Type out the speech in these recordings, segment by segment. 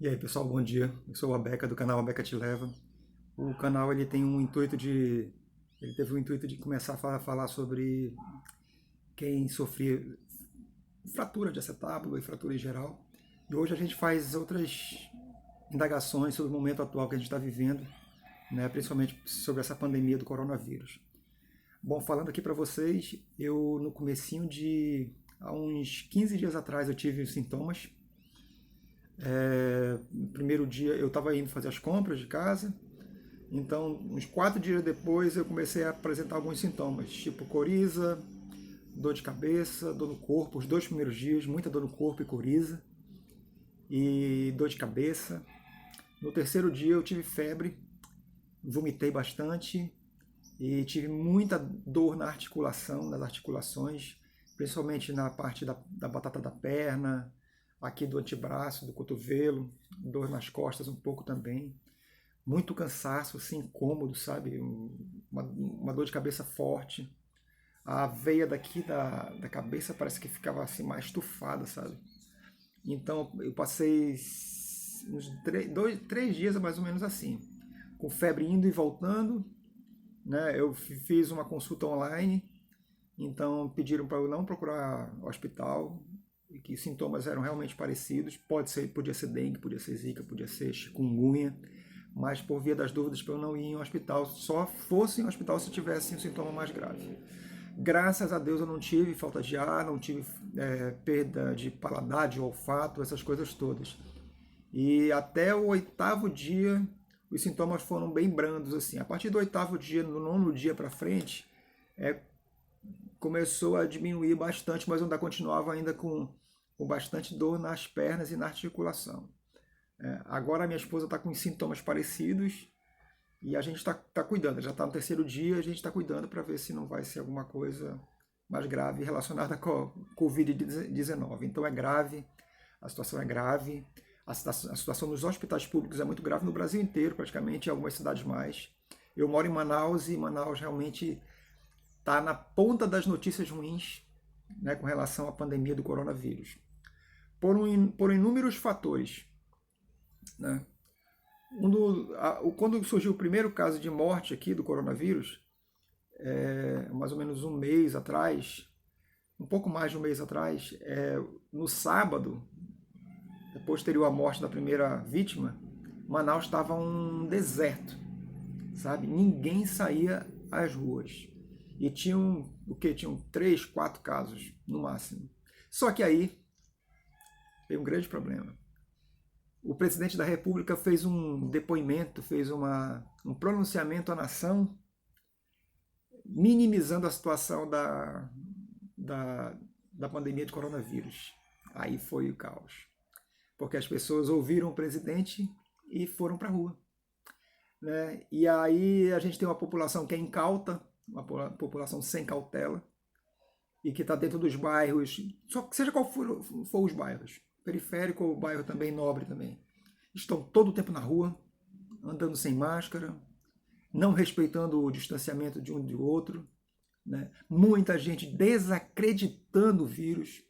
E aí, pessoal, bom dia. Eu sou o Abeca, do canal Abeca Te Leva. O canal ele tem um intuito de ele teve o intuito de começar a falar sobre quem sofria fratura de acetábulo e fratura em geral. E hoje a gente faz outras indagações sobre o momento atual que a gente está vivendo, né, principalmente sobre essa pandemia do coronavírus. Bom, falando aqui para vocês, eu no comecinho há uns 15 dias atrás eu tive os sintomas. No primeiro dia eu estava indo fazer as compras de casa, então uns 4 dias depois eu comecei a apresentar alguns sintomas, tipo coriza, dor de cabeça, dor no corpo. Os 2 primeiros dias, muita dor no corpo e coriza, e dor de cabeça. No terceiro dia eu tive febre, vomitei bastante e tive muita dor na articulação, nas articulações, principalmente na parte da batata da perna, aqui do antebraço, do cotovelo, dor nas costas um pouco também. Muito cansaço, assim, incômodo, sabe? Uma dor de cabeça forte. A veia daqui da cabeça parece que ficava assim mais estufada, sabe? Então eu passei uns 3 dias mais ou menos assim, com febre indo e voltando, né? Eu fiz uma consulta online, então pediram para eu não procurar hospital, e que os sintomas eram realmente parecidos. Podia ser dengue, podia ser zika, podia ser chikungunya, mas por via das dúvidas para eu não ir em um hospital, só fosse em um hospital se tivesse um sintoma mais grave. Graças a Deus eu não tive falta de ar, não tive perda de paladar, de olfato, essas coisas todas. E até o 8º dia, os sintomas foram bem brandos, assim. A partir do 8º dia, no 9º dia para frente, começou a diminuir bastante, mas eu ainda continuava ainda com bastante dor nas pernas e na articulação. Agora a minha esposa está com sintomas parecidos e a gente está cuidando. Já está no terceiro dia, a gente está cuidando para ver se não vai ser alguma coisa mais grave relacionada com a Covid-19. Então é grave, a situação é grave. A situação nos hospitais públicos é muito grave no Brasil inteiro, praticamente, em algumas cidades mais. Eu moro em Manaus e Manaus realmente está na ponta das notícias ruins, né, com relação à pandemia do coronavírus. Por inúmeros fatores. Né? Quando surgiu o primeiro caso de morte aqui do coronavírus, mais ou menos um mês atrás, um pouco mais de um mês atrás, no sábado, posterior à morte da primeira vítima, Manaus estava um deserto, sabe? Ninguém saía às ruas. E tinham, Tinham 3, 4 casos, no máximo. Só que aí tem um grande problema. O presidente da República fez um depoimento, fez um pronunciamento à nação, minimizando a situação da pandemia de coronavírus. Aí foi o caos. Porque as pessoas ouviram o presidente e foram para a rua. Né? E aí a gente tem uma população que é incauta, uma população sem cautela, e que está dentro dos bairros, seja qual for os bairros, periférico ou bairro também nobre também, estão todo o tempo na rua, andando sem máscara, não respeitando o distanciamento de um do outro, né? Muita gente desacreditando o vírus,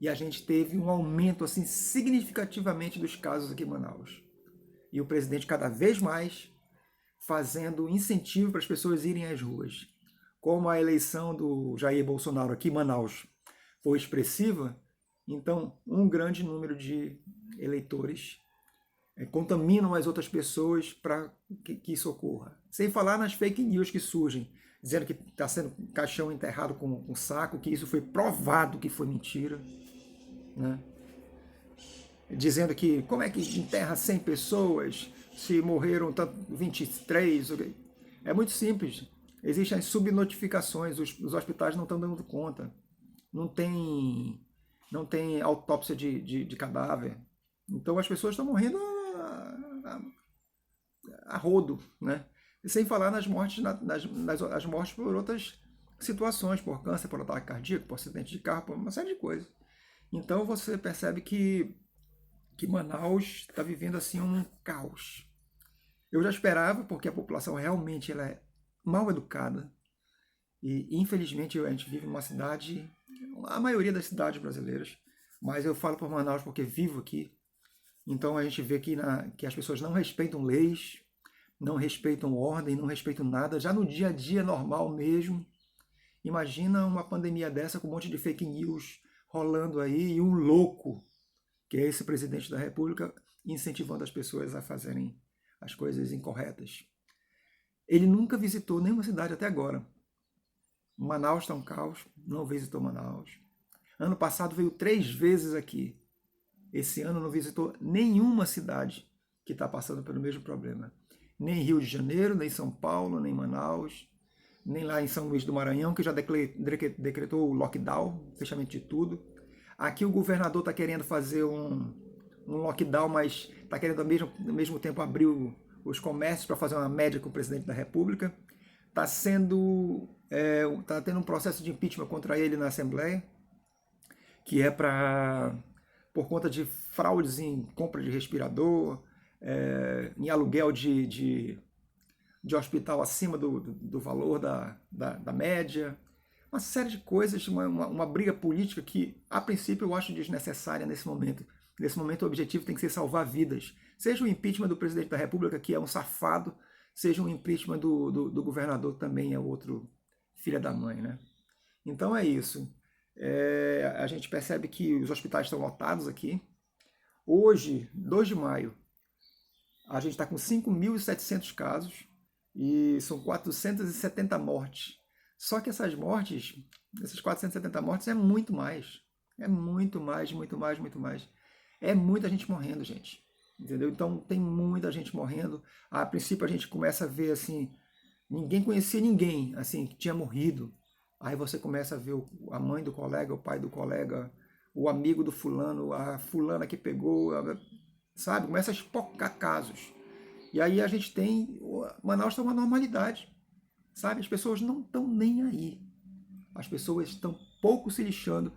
e a gente teve um aumento assim significativamente dos casos aqui em Manaus. E o presidente cada vez mais fazendo incentivo para as pessoas irem às ruas. Como a eleição do Jair Bolsonaro aqui em Manaus foi expressiva, então um grande número de eleitores contaminam as outras pessoas para que isso ocorra. Sem falar nas fake news que surgem, dizendo que está sendo caixão enterrado com saco, que isso foi provado que foi mentira. Né? Dizendo que como é que enterra 100 pessoas se morreram 23? É muito simples. Existem as subnotificações, os hospitais não estão dando conta. Não tem autópsia de cadáver. Então as pessoas estão morrendo a rodo, né? E sem falar nas mortes, as mortes por outras situações, por câncer, por ataque cardíaco, por acidente de carro, por uma série de coisas. Então você percebe que Manaus está vivendo assim um caos. Eu já esperava, porque a população realmente ela é mal educada. E infelizmente a gente vive numa cidade, a maioria das cidades brasileiras, mas eu falo por Manaus porque vivo aqui. Então a gente vê que as pessoas não respeitam leis, não respeitam ordem, não respeitam nada, já no dia a dia normal mesmo. Imagina uma pandemia dessa com um monte de fake news rolando aí e um louco, que é esse presidente da República, incentivando as pessoas a fazerem as coisas incorretas. Ele nunca visitou nenhuma cidade até agora. Manaus está um caos, não visitou Manaus. Ano passado veio 3 vezes aqui. Esse ano não visitou nenhuma cidade que está passando pelo mesmo problema. Nem Rio de Janeiro, nem São Paulo, nem Manaus, nem lá em São Luís do Maranhão, que já decretou o lockdown, fechamento de tudo. Aqui o governador está querendo fazer um lockdown, mas está querendo ao mesmo tempo abrir os comércios para fazer uma média com o presidente da República. Está tendo um processo de impeachment contra ele na Assembleia, que é por conta de fraudes em compra de respirador, em aluguel de hospital acima do valor da média, uma série de coisas, uma briga política que, a princípio, eu acho desnecessária nesse momento. Nesse momento, o objetivo tem que ser salvar vidas. Seja o impeachment do presidente da República, que é um safado, seja o impeachment do governador, que também é outro filho da mãe, né? Então é isso. A gente percebe que os hospitais estão lotados aqui. Hoje, 2 de maio, a gente está com 5.700 casos e são 470 mortes. Só que essas mortes, essas 470 mortes, é muito mais. É muito mais, muito mais, muito mais. É muita gente morrendo, gente. Entendeu? Então tem muita gente morrendo. A princípio a gente começa a ver assim, ninguém conhecia ninguém assim que tinha morrido. Aí você começa a ver a mãe do colega, o pai do colega, o amigo do fulano, a fulana que pegou, sabe? Começa a espocar casos. E aí a gente tem, Manaus está uma normalidade, sabe? As pessoas não estão nem aí. As pessoas estão pouco se lixando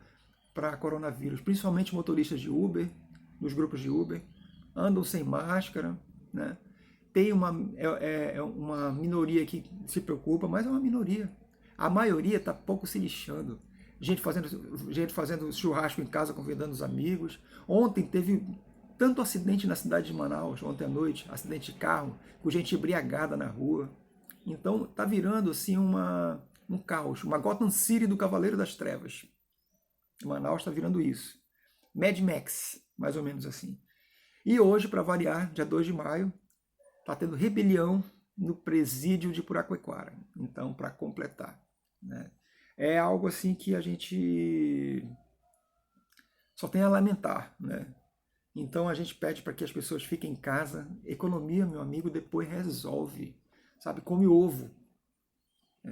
para coronavírus, principalmente motoristas de Uber, dos grupos de Uber, andam sem máscara, né? Tem uma minoria que se preocupa, mas é uma minoria. A maioria está pouco se lixando. Gente fazendo churrasco em casa, convidando os amigos. Ontem teve tanto acidente na cidade de Manaus, ontem à noite, acidente de carro, com gente embriagada na rua. Então está virando assim um caos, uma Gotham City do Cavaleiro das Trevas. Manaus está virando isso. Mad Max, mais ou menos assim. E hoje, para variar, dia 2 de maio, está tendo rebelião no presídio de Puraquequara. Então, para completar, né? É algo assim que a gente só tem a lamentar, né? Então a gente pede para que as pessoas fiquem em casa. Economia, meu amigo, depois resolve. Sabe, come ovo.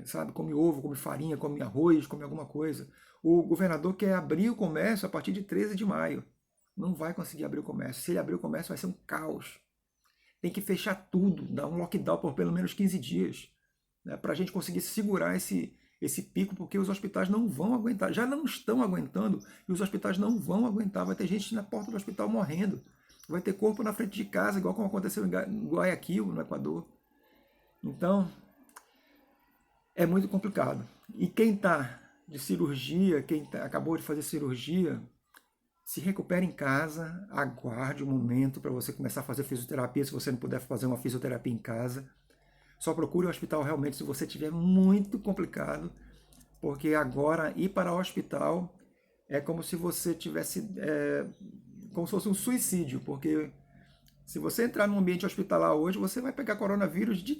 Sabe, come ovo, come farinha, come arroz, come alguma coisa. O governador quer abrir o comércio a partir de 13 de maio. Não vai conseguir abrir o comércio. Se ele abrir o comércio, vai ser um caos. Tem que fechar tudo, dar um lockdown por pelo menos 15 dias, né, para a gente conseguir segurar esse pico, porque os hospitais não vão aguentar. Já não estão aguentando e os hospitais não vão aguentar. Vai ter gente na porta do hospital morrendo. Vai ter corpo na frente de casa, igual como aconteceu em Guayaquil, no Equador. Então, é muito complicado. E quem está de cirurgia, acabou de fazer cirurgia, se recupere em casa, aguarde um momento para você começar a fazer fisioterapia, se você não puder fazer uma fisioterapia em casa. Só procure o hospital realmente se você tiver muito complicado, porque agora ir para o hospital é como se você tivesse, como se fosse um suicídio, porque se você entrar num ambiente hospitalar hoje, você vai pegar coronavírus de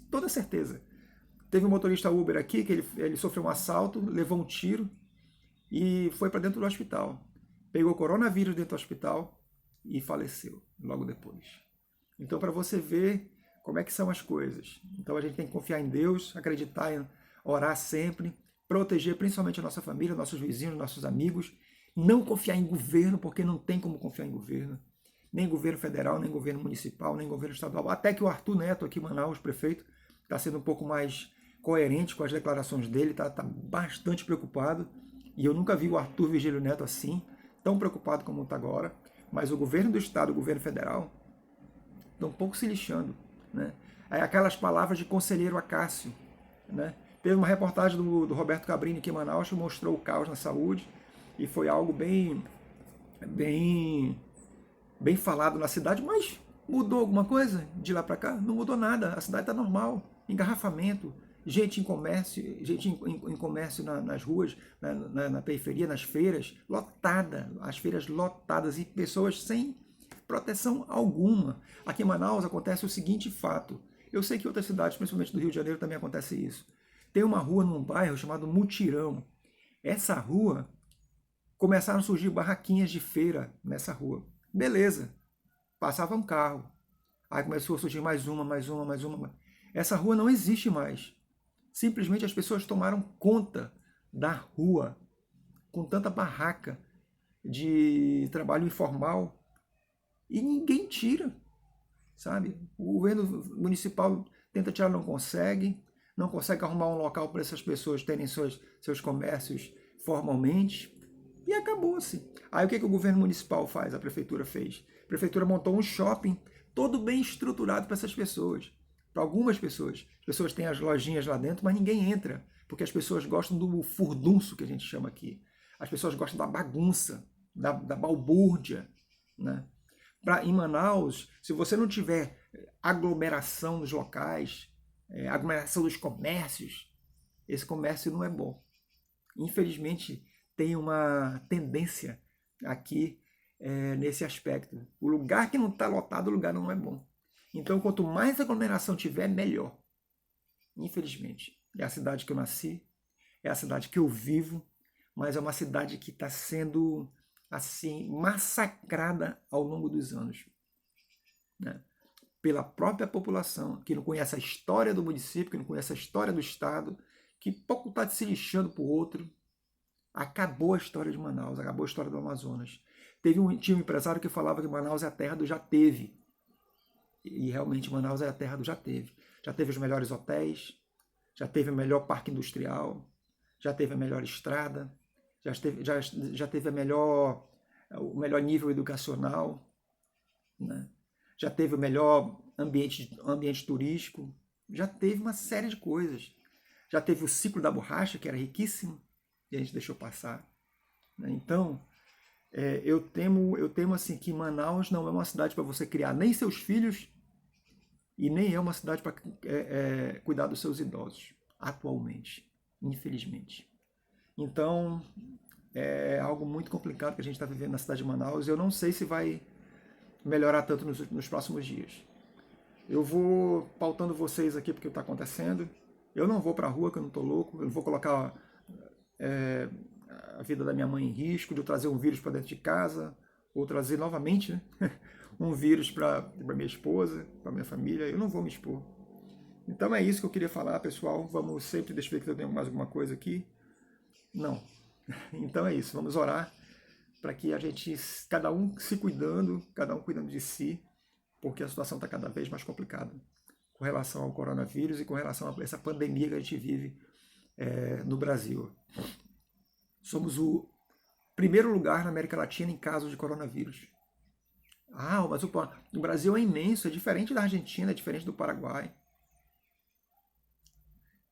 toda certeza. Teve um motorista Uber aqui que ele sofreu um assalto, levou um tiro e foi para dentro do hospital. Pegou coronavírus dentro do hospital e faleceu logo depois. Então, para você ver como é que são as coisas. Então, a gente tem que confiar em Deus, acreditar, orar sempre, proteger principalmente a nossa família, nossos vizinhos, nossos amigos. Não confiar em governo, porque não tem como confiar em governo. Nem governo federal, nem governo municipal, nem governo estadual. Até que o Arthur Neto, aqui em Manaus, prefeito, está sendo um pouco mais coerente com as declarações dele, está bastante preocupado. E eu nunca vi o Arthur Vigílio Neto assim, tão preocupado como está agora. Mas o governo do estado, o governo federal, estão um pouco se lixando, né? Aí aquelas palavras de conselheiro Acácio, né? Teve uma reportagem do Roberto Cabrini aqui em Manaus que mostrou o caos na saúde e foi algo bem bem falado na cidade, mas mudou alguma coisa de lá para cá? Não mudou nada, a cidade está normal, engarrafamento, gente em comércio, gente em comércio nas ruas, na periferia, nas feiras, lotada, as feiras lotadas e pessoas sem proteção alguma. Aqui em Manaus acontece o seguinte fato, eu sei que em outras cidades, principalmente do Rio de Janeiro, também acontece isso. Tem uma rua num bairro chamado Mutirão. Essa rua, começaram a surgir barraquinhas de feira nessa rua. Beleza, passava um carro. Aí começou a surgir mais uma, mais uma, mais uma. Essa rua não existe mais. Simplesmente as pessoas tomaram conta da rua, com tanta barraca de trabalho informal, e ninguém tira, sabe? O governo municipal tenta tirar, não consegue arrumar um local para essas pessoas terem seus comércios formalmente, e acabou-se. Aí o que o governo municipal faz? A prefeitura fez. A prefeitura montou um shopping todo bem estruturado para essas pessoas. Para algumas pessoas. As pessoas têm as lojinhas lá dentro, mas ninguém entra. Porque as pessoas gostam do furdunço, que a gente chama aqui. As pessoas gostam da bagunça, da balbúrdia. Né? Em Manaus, se você não tiver aglomeração nos locais, aglomeração dos comércios, esse comércio não é bom. Infelizmente, tem uma tendência aqui nesse aspecto. O lugar que não está lotado, o lugar não é bom. Então, quanto mais aglomeração tiver, melhor. Infelizmente. É a cidade que eu nasci, é a cidade que eu vivo, mas é uma cidade que está sendo assim massacrada ao longo dos anos. Né? Pela própria população, que não conhece a história do município, que não conhece a história do estado, que pouco está se lixando para o outro. Acabou a história de Manaus, acabou a história do Amazonas. Tinha um empresário que falava que Manaus é a terra do já teve. E realmente Manaus é a terra do já teve. Já teve os melhores hotéis, já teve o melhor parque industrial, já teve a melhor estrada, já teve o melhor nível educacional, né? Já teve o melhor ambiente turístico, já teve uma série de coisas. Já teve o ciclo da borracha, que era riquíssimo, e a gente deixou passar. Né? Então, eu temo assim que Manaus não é uma cidade para você criar nem seus filhos e nem é uma cidade para cuidar dos seus idosos, atualmente, infelizmente. Então, é algo muito complicado que a gente está vivendo na cidade de Manaus. Eu não sei se vai melhorar tanto nos próximos dias. Eu vou pautando vocês aqui porque está acontecendo. Eu não vou para a rua, que eu não estou louco. Eu não vou colocar a vida da minha mãe em risco, de eu trazer um vírus para dentro de casa, ou trazer novamente, né, um vírus para minha esposa, para minha família. Eu não vou me expor. Então é isso que eu queria falar, pessoal. Vamos sempre, deixa eu ver se eu tenho mais alguma coisa aqui. Não. Então é isso, vamos orar para que a gente, cada um se cuidando, cada um cuidando de si, porque a situação está cada vez mais complicada com relação ao coronavírus e com relação a essa pandemia que a gente vive no Brasil. Somos o primeiro lugar na América Latina em casos de coronavírus. Ah, mas o Brasil é imenso, é diferente da Argentina, é diferente do Paraguai.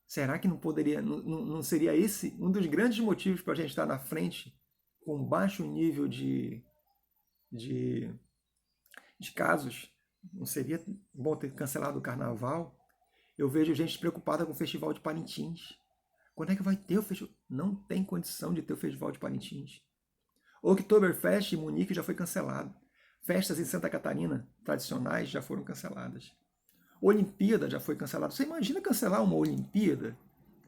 Será que não seria esse um dos grandes motivos para a gente estar na frente com baixo nível de casos? Não seria bom ter cancelado o carnaval? Eu vejo gente preocupada com o Festival de Parintins. Quando é que vai ter o festival? Não tem condição de ter o Festival de Parintins. Oktoberfest em Munique já foi cancelado. Festas em Santa Catarina, tradicionais, já foram canceladas. Olimpíada já foi cancelada. Você imagina cancelar uma Olimpíada?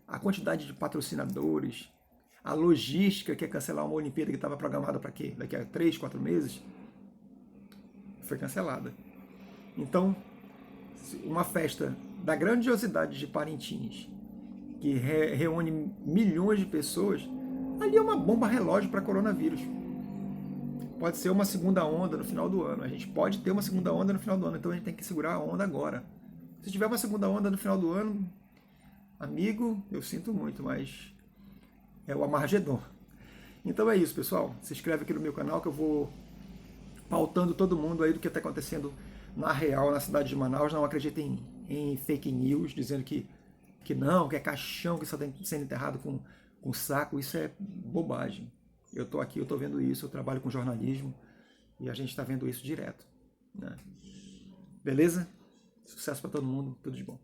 A quantidade de patrocinadores, a logística que é cancelar uma Olimpíada que estava programada para quê? Daqui a 3, 4 meses? Foi cancelada. Então, uma festa da grandiosidade de Parintins, que reúne milhões de pessoas, ali é uma bomba relógio para coronavírus. Pode ser uma segunda onda no final do ano. A gente pode ter uma segunda onda no final do ano, então a gente tem que segurar a onda agora. Se tiver uma segunda onda no final do ano, amigo, eu sinto muito, mas é o Amargedon. Então é isso, pessoal. Se inscreve aqui no meu canal que eu vou pautando todo mundo aí do que está acontecendo na real, na cidade de Manaus. Não acreditem em fake news, dizendo que não, que é caixão que está sendo enterrado com saco. Isso é bobagem. Eu estou aqui, eu estou vendo isso, eu trabalho com jornalismo E a gente está vendo isso direto, né? Beleza? Sucesso para todo mundo, tudo de bom.